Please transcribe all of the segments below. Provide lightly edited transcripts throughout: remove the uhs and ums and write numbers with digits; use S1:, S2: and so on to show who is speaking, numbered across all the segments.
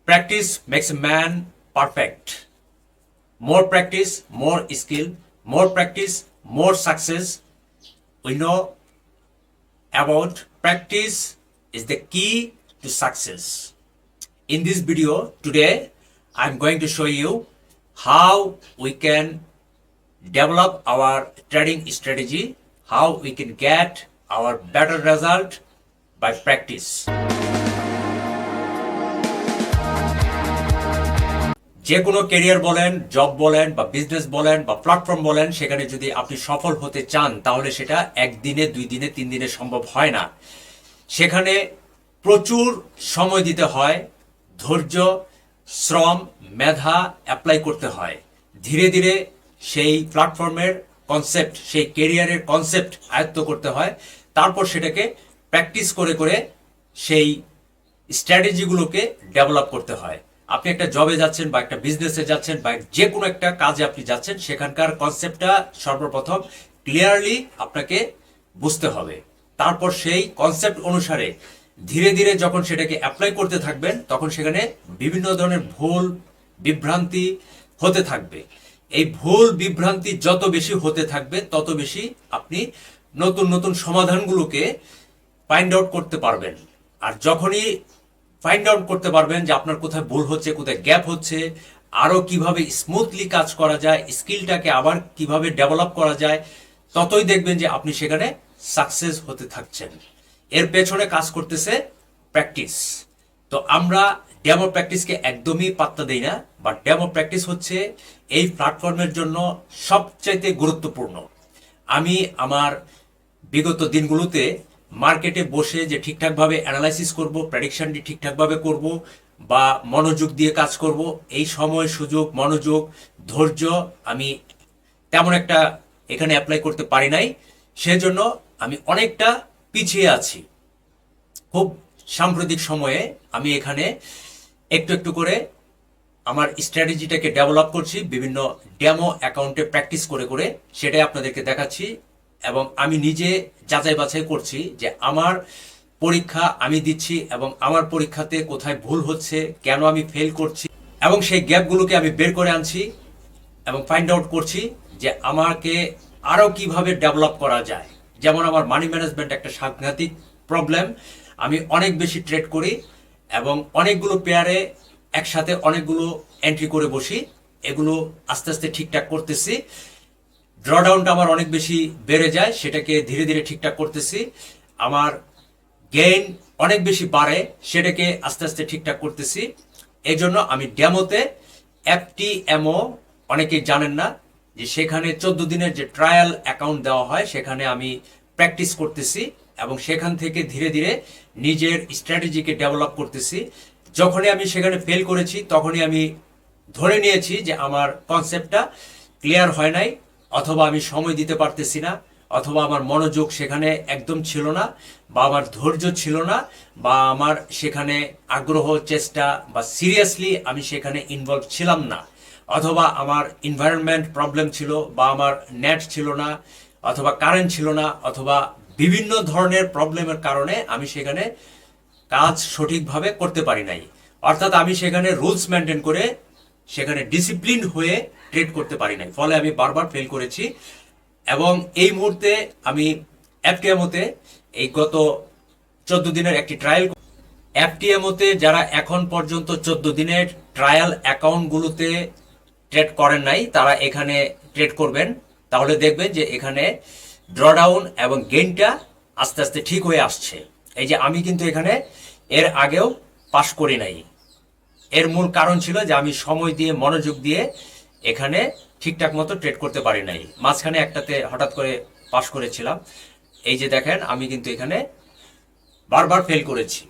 S1: Practice makes a man perfect. More practice, more skill. More practice, more success. We know about practice is the key to success. In this video today, I'm going to show you how we can develop our trading strategy, how we can get our better result by practice. যে কোনো career বলেন, job বলেন বা business বলেন বা platform বলেন, সেখানে যদি আপনি সফল হতে চান তাহলে সেটা একদিনে, 2 দিনে, 3 দিনে সম্ভব হয় না। সেখানে প্রচুর সময় দিতে হয়, ধৈর্য, শ্রম, মেধা অ্যাপ্লাই করতে হয়। ধীরে ধীরে সেই প্ল্যাটফর্মের কনসেপ্ট, সেই ক্যারিয়ারের কনসেপ্ট আয়ত্ত করতে হয়। তারপর সেটাকে প্র্যাকটিস করে করে সেই স্ট্র্যাটেজিগুলোকে ডেভেলপ করতে হয়। আপনি একটা জবে যাচ্ছেন বা একটা বিজনেসে যাচ্ছেন বা যে কোনো একটা কাজে আপনি যাচ্ছেন, সেখানকার কনসেপ্টটা সর্বপ্রথম ক্লিয়ারলি আপনাকে বুঝতে হবে। তারপর সেই কনসেপ্ট অনুসারে ধীরে ধীরে যখন সেটাকে অ্যাপ্লাই করতে থাকবেন, তখন সেখানে বিভিন্ন ধরনের ভুল বিভ্রান্তি হতে থাকবে। এই ভুল বিভ্রান্তি যত বেশি হতে থাকবে, তত বেশি আপনি নতুন নতুন সমাধানগুলোকে ফাইন্ড আউট করতে পারবেন। আর যখনই ফাইন্ড আউট করতে পারবেন যে আপনার কোথায় ভুল হচ্ছে, কোথায় গ্যাপ হচ্ছে, আরো কিভাবে স্মুথলি কাজ করা যায়, স্কিলটাকে আবার কিভাবে ডেভেলপ করা যায়, ততই দেখবেন যে আপনি সেখানে সাকসেস হতে থাকছেন। এর পেছনে কাজ করতেছে প্র্যাকটিস। তো আমরা ডেমো প্র্যাকটিসকে একদমই পাত্তা দেই না, বাট ডেমো প্র্যাকটিস হচ্ছে এই প্ল্যাটফর্মের জন্য সবচাইতে গুরুত্বপূর্ণ। আমি আমার বিগত দিনগুলোতে মার্কেটে বসে যে ঠিকঠাকভাবে অ্যানালাইসিস করব, প্রেডিকশনটি ঠিকঠাকভাবে করব বা মনোযোগ দিয়ে কাজ করব, এই সময়, সুযোগ, মনোযোগ, ধৈর্য আমি তেমন একটা এখানে অ্যাপ্লাই করতে পারি নাই। সেজন্য আমি অনেকটা পিছিয়ে আছি। খুব সাম্প্রতিক সময়ে আমি এখানে একটু একটু করে আমার স্ট্র্যাটেজিটাকে ডেভেলপ করছি, বিভিন্ন ডেমো অ্যাকাউন্টে প্র্যাকটিস করে করে সেটাই আপনাদেরকে দেখাচ্ছি। এবং আমি নিজে যাচাই বাছাই করছি যে আমার পরীক্ষা আমি দিচ্ছি এবং আমার পরীক্ষাতে কোথায় ভুল হচ্ছে, কেন আমি ফেল করছি, এবং সেই গ্যাপগুলোকে আমি বের করে আনছি এবং ফাইন্ড আউট করছি যে আমাকে আরও কিভাবে ডেভেলপ করা যায়। যেমন আমার মানি ম্যানেজমেন্ট একটা সাংঘাতিক প্রবলেম। আমি অনেক বেশি ট্রেড করি এবং অনেকগুলো পেয়ারে একসাথে অনেকগুলো এন্ট্রি করে বসি। এগুলো আস্তে আস্তে ঠিকঠাক করতেছি। ড্রডাউনটা আমার অনেক বেশি বেড়ে যায়, সেটাকে ধীরে ধীরে ঠিকঠাক করতেছি। আমার গেইন অনেক বেশি বাড়ে, সেটাকে আস্তে আস্তে ঠিকঠাক করতেছি। এই জন্য আমি ডেমোতে এফটিএমও, অনেকেই জানেন না যে সেখানে 14 দিনের যে ট্রায়াল অ্যাকাউন্ট দেওয়া হয়, সেখানে আমি প্র্যাকটিস করতেছি এবং সেখান থেকে ধীরে ধীরে নিজের স্ট্র্যাটেজিকে ডেভেলপ করতেছি। যখনই আমি সেখানে ফেল করেছি, তখনই আমি ধরে নিয়েছি যে আমার কনসেপ্টটা ক্লিয়ার হয় নাই, অথবা আমি সময় দিতে পারতেছি না, অথবা আমার মনোযোগ সেখানে একদম ছিল না, বা আমার ধৈর্য ছিল না, বা আমার সেখানে আগ্রহ, চেষ্টা বা সিরিয়াসলি আমি সেখানে ইনভলভ ছিলাম না, অথবা আমার এনভায়রনমেন্ট প্রবলেম ছিল, বা আমার নেট ছিল না, অথবা কারেন্ট ছিল না, অথবা বিভিন্ন ধরনের প্রবলেমের কারণে আমি সেখানে কাজ সঠিকভাবে করতে পারি নাই। অর্থাৎ আমি সেখানে রুলস মেনটেন করে সেখানে ডিসিপ্লিন হয়ে ট্রেড করতে পারি নাই, ফলে আমি বারবার ফেল করেছি। এবং এই মুহূর্তে আমি এফটিএমওতে এই গত 14 দিনের একটি ট্রায়াল, এফটিএমওতে যারা এখন পর্যন্ত 14 দিনের ট্রায়াল অ্যাকাউন্টগুলোতে ট্রেড করেন নাই, তারা এখানে ট্রেড করবেন। তাহলে দেখবেন যে এখানে ড্রডাউন এবং গেইনটা আস্তে আস্তে ঠিক হয়ে আসছে। এই যে আমি কিন্তু এখানে এর আগেও পাস করি নাই। এর মূল কারণ ছিল যে আমি সময় দিয়ে, মনোযোগ দিয়ে এখানে ঠিকঠাক মতো ট্রেড করতে পারি নাই। মাঝখানে একটাতে হঠাৎ করে পাস করেছিলাম। এই যে দেখেন, আমি কিন্তু এখানে বারবার ফেল করেছি।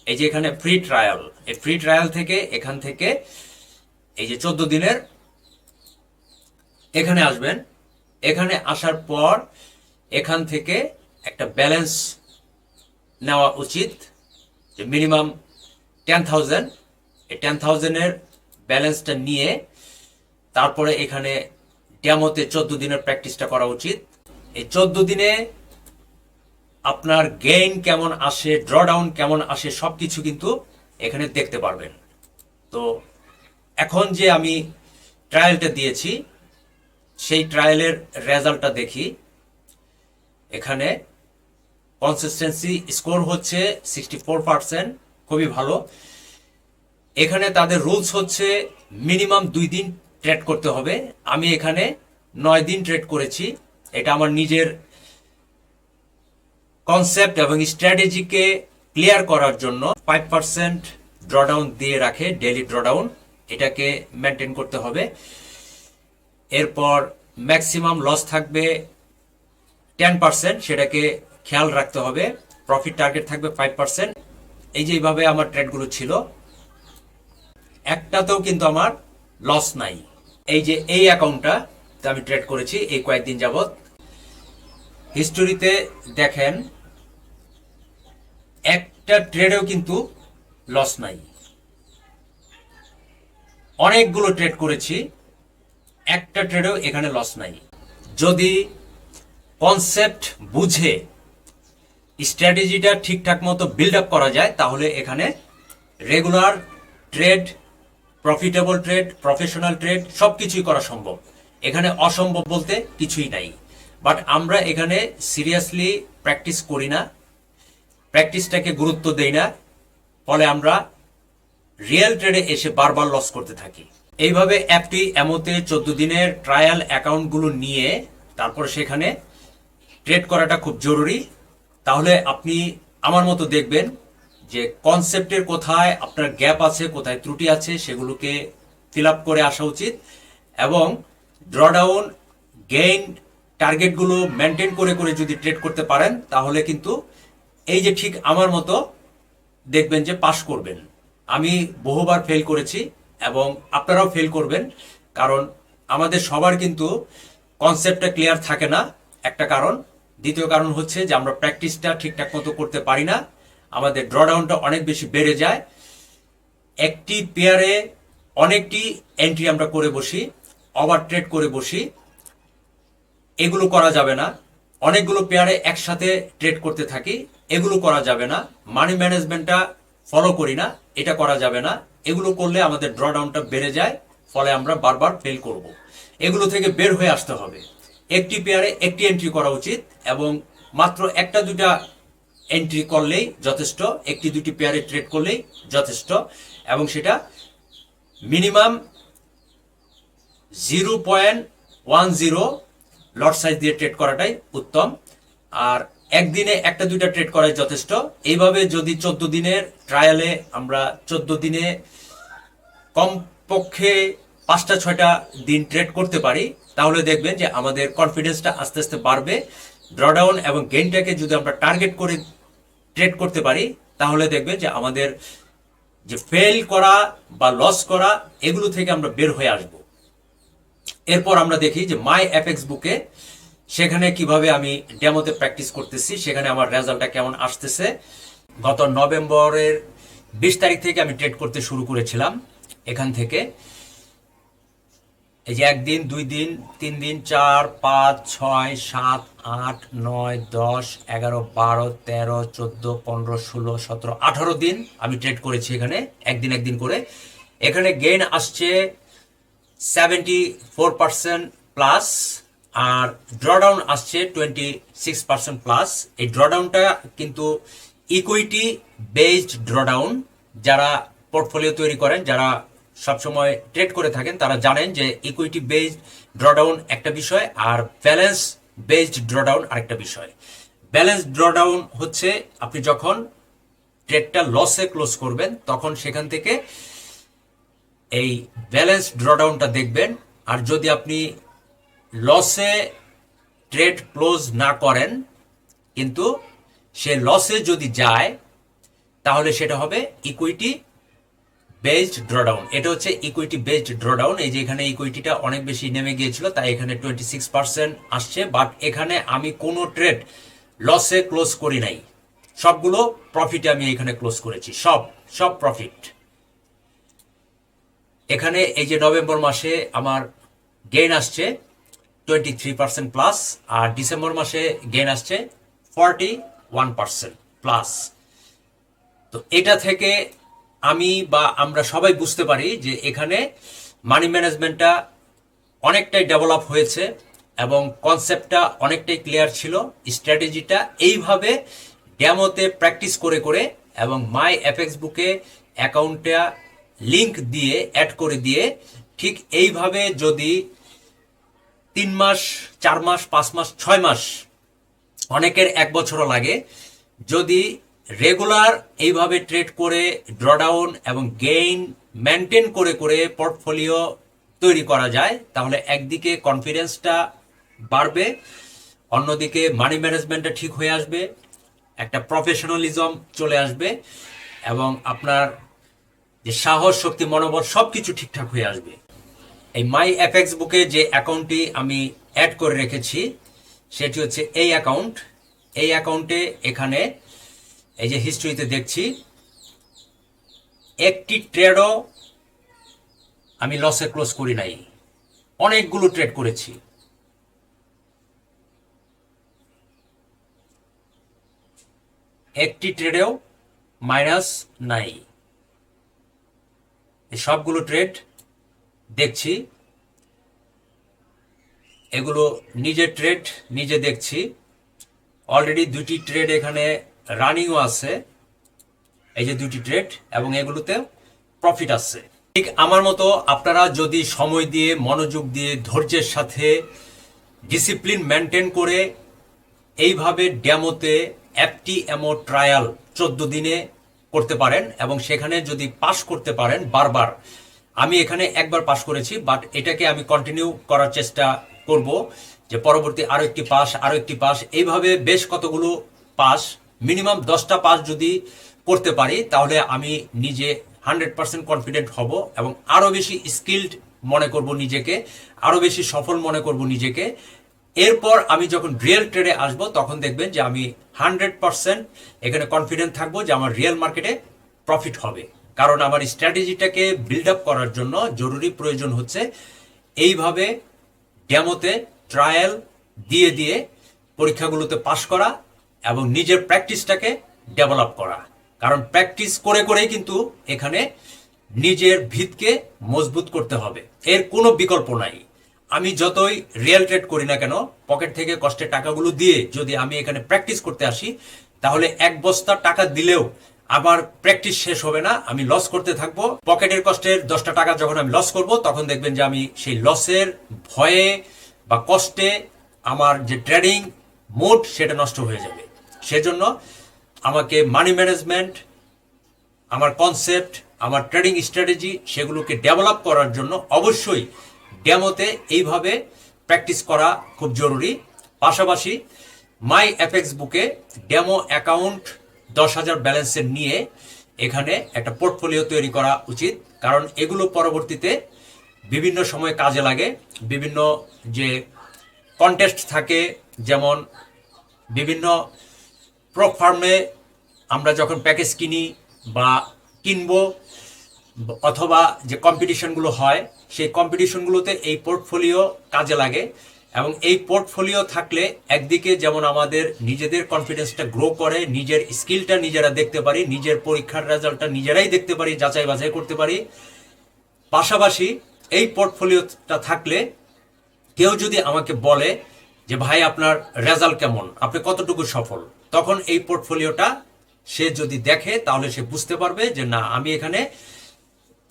S1: এই যে এখানে ফ্রি ট্রায়াল, এই ফ্রি ট্রায়াল থেকে এখান থেকে এই যে 14 দিনের এখানে আসবেন। এখানে আসার পর এখান থেকে একটা ব্যালেন্স নেওয়া উচিত, যে মিনিমাম 10,000। এই 10,000-এর ব্যালেন্সটা নিয়ে তারপরে এখানে ডেমোতে 14 দিনের প্র্যাকটিসটা করা উচিত। এই 14 দিনে আপনার গেইন কেমন আসে, ড্রডাউন কেমন আসে, সবকিছু কিন্তু এখানে দেখতে পারবেন। তো এখন যে আমি ট্রায়ালটা দিয়েছি সেই ট্রায়ালের রেজাল্টটা দেখি। এখানে কনসিস্টেন্সি স্কোর হচ্ছে 64%, খুবই ভালো। এখানে তাদের রুলস হচ্ছে মিনিমাম 2 দিন ট্রেড করতে হবে। আমি এখানে 9 দিন ট্রেড করেছি। এটা আমার নিজের কনসেপ্ট এবং স্ট্র্যাটেজিকে ক্লিয়ার করার জন্য 5% ড্রডাউন দিয়ে রাখে, ডেইলি ড্রডাউন, এটাকে মেনটেন করতে হবে। এরপর ম্যাক্সিমাম লস থাকবে 10%, সেটাকে খেয়াল রাখতে হবে। প্রফিট টার্গেট থাকবে 5%। এই যে এইভাবে আমার ট্রেডগুলো ছিল, একটাতেও কিন্তু আমার লস নাই। এই যে এই অ্যাকাউন্টটা আমি ট্রেড করেছি এই কয়েকদিন যাবত, হিস্টোরিতে দেখেন একটা ট্রেডেও কিন্তু লস নাই। অনেকগুলো ট্রেড করেছি, একটা ট্রেডেও এখানে লস নাই। যদি কনসেপ্ট বুঝে স্ট্র্যাটেজিটা ঠিকঠাক মতো বিল্ড আপ করা যায়, তাহলে এখানে regular trade, profitable trade, professional trade সবকিছুই করা সম্ভব। এখানে অসম্ভব বলতে কিছুই নাই। বাট আমরা এখানে সিরিয়াসলি প্র্যাকটিস করি না, প্র্যাকটিসটাকে গুরুত্ব দেই না, ফলে আমরা রিয়েল ট্রেডে এসে বারবার লস করতে থাকি। এইভাবে অ্যাপটি এমতে 14 দিনের ট্রায়াল অ্যাকাউন্টগুলো নিয়ে তারপর সেখানে ট্রেড করাটা খুব জরুরি। তাহলে আপনি আমার মতো দেখবেন যে কনসেপ্টের কোথায় আপনার গ্যাপ আছে, কোথায় ত্রুটি আছে, সেগুলোকে ফিল আপ করে আসা উচিত। এবং ড্রডাউন, গেইন টার্গেটগুলো মেনটেন করে করে যদি ট্রেড করতে পারেন, তাহলে কিন্তু এই যে ঠিক আমার মতো দেখবেন যে পাস করবেন। আমি বহুবার ফেল করেছি এবং আপনারাও ফেল করবেন, কারণ আমাদের সবার কিন্তু কনসেপ্টটা ক্লিয়ার থাকে না, একটা কারণ। দ্বিতীয় কারণ হচ্ছে যে আমরা প্র্যাকটিসটা ঠিকঠাক মতো করতে পারি না, আমাদের ড্রডাউনটা অনেক বেশি বেড়ে যায়। একটি পেয়ারে অনেকটি এন্ট্রি আমরা করে বসি, ওভার ট্রেড করে বসি, এগুলো করা যাবে না। অনেকগুলো পেয়ারে একসাথে ট্রেড করতে থাকি, এগুলো করা যাবে না। মানি ম্যানেজমেন্টটা ফলো করি না, এটা করা যাবে না। এগুলো করলে আমাদের ড্রডাউনটা বেড়ে যায়, ফলে আমরা বারবার ফেল করব। এগুলো থেকে বের হয়ে আসতে হবে। একটি পেয়ারে একটি এন্ট্রি করা উচিত এবং মাত্র একটা দুটা এন্ট্রি করলেই যথেষ্ট, একটি দুটি পেয়ারে ট্রেড করলেই যথেষ্ট। এবং সেটা মিনিমাম 0.10 লট সাইজ দিয়ে ট্রেড করাটাই উত্তম। আর একদিনে একটা দুইটা ট্রেড করাই যথেষ্ট। এইভাবে যদি 14 দিনের ট্রায়ালে আমরা 14 দিনে কমপক্ষে 5-6টা দিন ট্রেড করতে পারি, তাহলে দেখবেন যে আমাদের কনফিডেন্সটা আস্তে আস্তে বাড়বে। ড্রডাউন এবং গেইনটাকে যদি আমরা টার্গেট করে ট্রেড করতে পারি, তাহলে দেখবেন যে আমাদের যে ফেল করা বা লস করা, এগুলো থেকে আমরা বের হয়ে আসব। এরপর আমরা দেখি যে MyFxbook-এ সেখানে কিভাবে আমি ডেমোতে প্র্যাকটিস করতেছি, সেখানে আমার রেজাল্টটা কেমন আসতেছে। গত নভেম্বরের 20 তারিখ থেকে আমি ট্রেড করতে শুরু করেছিলাম। এখান থেকে এই যে 1 দিন, 2 দিন, 3 দিন, 4, 5, 6, 7, 8, 9, 10, 11, 12, 13, 14, 15, 16, 17, 18 দিন আমি ট্রেড করেছি এখানে, একদিন করে। এখানে গেইন আসছে 74% প্লাস, আর ড্রডাউন আসছে 26% প্লাস। এই ড্রডাউনটা কিন্তু ইকুইটি বেসড ড্রডাউন। যারা পোর্টফোলিও তৈরি করেন, যারা সবসময় ট্রেড করে থাকেন, তারা জানেন যে ইকুইটি বেসড ড্রডাউন একটা বিষয়, আর ব্যালেন্স বেসড ড্রডাউন আরেকটা বিষয়। ব্যালেন্স ড্রডাউন হচ্ছে আপনি যখন ট্রেডটা লসে ক্লোজ করবেন, তখন সেখান থেকে এই ব্যালেন্স ড্রডাউনটা দেখবেন। আর যদি আপনি লসে ট্রেড ক্লোজ না করেন, কিন্তু সে লসে যদি যায়, তাহলে সেটা হবে ইকুইটি বেসড ড্রডাউন। এটা হচ্ছে ইকুইটি বেসড ড্রডাউন। এই যে এখানে ইকুইটিটা অনেক বেশি নেমে গিয়েছিল, তাই এখানে 26% আসছে। বাট এখানে আমি কোনো ট্রেড লসে ক্লোজ করি নাই, সবগুলো প্রফিটে আমি এখানে ক্লোজ করেছি, সব প্রফিট। এখানে এই যে নভেম্বর মাসে আমার গেইন আসছে 23% প্লাস, আর ডিসেম্বর মাসে গেইন আসছে 41% প্লাস। তো এটা থেকে আমি বা আমরা সবাই বুঝতে পারি যে এখানে মানি ম্যানেজমেন্টটা অনেকটাই ডেভেলপ হয়েছে এবং কনসেপ্টটা অনেকটাই ক্লিয়ার ছিল। স্ট্র্যাটেজিটা এইভাবে ডেমোতে প্র্যাকটিস করে করে এবং মাই বুকে অ্যাকাউন্টটা লিংক দিয়ে অ্যাড করে দিয়ে ঠিক এইভাবে যদি 3 মাস, 4 মাস, 5 মাস, 6 মাস, অনেকের 1 বছরও লাগে, যদি রেগুলার এইভাবে ট্রেড করে ড্রডাউন এবং গেইন মেনটেন করে করে পোর্টফোলিও তৈরি করা যায়, তাহলে একদিকে কনফিডেন্সটা বাড়বে, অন্যদিকে মানি ম্যানেজমেন্টটা ঠিক হয়ে আসবে, একটা প্রফেশনালিজম চলে আসবে এবং আপনার যে সাহস, শক্তি, মনোবল সব কিছু ঠিকঠাক হয়ে আসবে। এই মাই বুকে যে অ্যাকাউন্টটি আমি অ্যাড করে রেখেছি সেটি হচ্ছে এই অ্যাকাউন্ট। এই অ্যাকাউন্টে এখানে এই যে হিস্ট্রিতে দেখছি একটি ট্রেডও আমি লসে ক্লোজ করি নাই, অনেকগুলো ট্রেড করেছি। একটি ট্রেডেও মাইনাস নাই। সবগুলো ট্রেড দেখছি, এগুলো নিজের ট্রেড নিজে দেখছি। অলরেডি 2টি ট্রেড এখানে রানিংও আছে, এই যে 2টি ট্রেড, এবং এগুলোতে প্রফিট আছে। ঠিক আমার মতো আপনারা যদি সময় দিয়ে, মনোযোগ দিয়ে, ধৈর্যের সাথে, ডিসিপ্লিন মেনটেন করে এইভাবে ডেমোতে এমও ট্রায়াল 14 দিনে করতে পারেন এবং সেখানে যদি পাস করতে পারেন বারবার, আমি এখানে একবার পাস করেছি, বাট এটাকে আমি কন্টিনিউ করার চেষ্টা করব যে পরবর্তী আরো একটি পাস, এইভাবে বেশ কতগুলো পাস, মিনিমাম 10টা পাস যদি করতে পারি তাহলে আমি নিজে 100% কনফিডেন্ট হব এবং আরো বেশি স্কিলড মনে করব নিজেকে, আরো বেশি সফল মনে করব নিজেকে। এরপর আমি যখন রিয়েল ট্রেডে আসব তখন দেখবেন যে আমি 100% এখানে কনফিডেন্ট থাকবো যে আমার রিয়েল মার্কেটে প্রফিট হবে। কারণ আমার স্ট্র্যাটেজিটাকে বিল্ড আপ করার জন্য জরুরি প্রয়োজন হচ্ছে এইভাবে ডেমোতে ট্রায়াল দিয়ে দিয়ে পরীক্ষাগুলোতে পাশ করা এবং নিজের প্র্যাকটিসটাকে ডেভেলপ করা। কারণ প্র্যাকটিস করে করেই কিন্তু এখানে নিজের ভিতকে মজবুত করতে হবে, এর কোনো বিকল্প নাই। আমি যতই রিয়েল ট্রেড করি না কেন, পকেট থেকে কষ্টের টাকাগুলো দিয়ে যদি আমি এখানে প্র্যাকটিস করতে আসি, তাহলে 1 বস্তা টাকা দিলেও আমার প্র্যাকটিস শেষ হবে না, আমি লস করতে থাকবো। পকেটের কষ্টের 10টা টাকা যখন আমি লস করব তখন দেখবেন যে আমি সেই লসের ভয়ে বা কষ্টে আমার যে ট্রেডিং মুড সেটা নষ্ট হয়ে যাবে। সেজন্য আমাকে মানি ম্যানেজমেন্ট, আমার কনসেপ্ট, আমার ট্রেডিং স্ট্র্যাটেজি সেগুলোকে ডেভেলপ করার জন্য অবশ্যই ডেমোতে এইভাবে প্র্যাকটিস করা খুব জরুরি। পাশাপাশি মাই বুকে ডেমো অ্যাকাউন্ট 10,000 ব্যালেন্সের নিয়ে এখানে একটা পোর্টফোলিও তৈরি করা উচিত, কারণ এগুলো পরবর্তীতে বিভিন্ন সময় কাজে লাগে। বিভিন্ন যে কন্টেস্ট থাকে, যেমন বিভিন্ন প্রো ফার্মে আমরা যখন প্যাকেজ কিনি বা কিনবো, অথবা যে কম্পিটিশনগুলো হয় সেই কম্পিটিশনগুলোতে এই পোর্টফোলিও কাজে লাগে। এবং এই পোর্টফোলিও থাকলে একদিকে যেমন আমাদের নিজেদের কনফিডেন্সটা গ্রো করে, নিজের স্কিলটা নিজেরা দেখতে পারি, নিজের পরীক্ষার রেজাল্টটা নিজেরাই দেখতে পারি, যাচাই বাছাই করতে পারি। পাশাপাশি এই পোর্টফোলিওটা থাকলে কেউ যদি আমাকে বলে যে ভাই আপনার রেজাল্ট কেমন, আপনি কতটুকু সফল, তখন এই পোর্টফোলিওটা সে যদি দেখে তাহলে সে বুঝতে পারবে যে না, আমি এখানে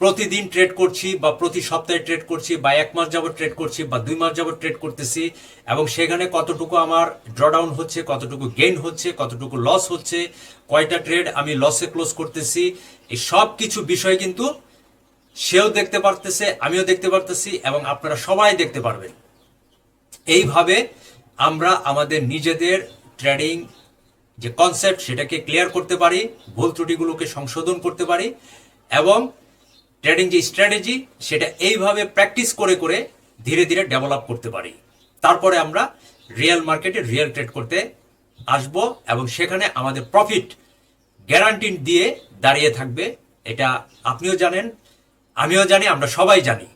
S1: প্রতিদিন ট্রেড করছি বা প্রতি সপ্তাহে ট্রেড করছি বা 1 মাস যাবত ট্রেড করছি বা 2 মাস যাবত ট্রেড করতেছি, এবং সেখানে কতটুকু আমার ড্রডাউন হচ্ছে, কতটুকু গেইন হচ্ছে, কতটুকু লস হচ্ছে, কয়টা ট্রেড আমি লসে ক্লোজ করতেছি, এই সব কিছু বিষয় কিন্তু সেও দেখতে পারতেছে, আমিও দেখতে পারতেছি এবং আপনারা সবাই দেখতে পারবেন। এইভাবে আমরা আমাদের নিজেদের ট্রেডিং যে কনসেপ্ট সেটাকে ক্লিয়ার করতে পারি, ভুল ত্রুটিগুলোকে সংশোধন করতে পারি এবং ট্রেডিং যে স্ট্র্যাটেজি সেটা এইভাবে প্র্যাকটিস করে করে ধীরে ধীরে ডেভেলপ করতে পারি। তারপরে আমরা রিয়েল মার্কেটে রিয়েল ট্রেড করতে আসব এবং সেখানে আমাদের প্রফিট গ্যারান্টি দিয়ে দাঁড়িয়ে থাকবে। এটা আপনিও জানেন, আমিও জানি, আমরা সবাই জানি।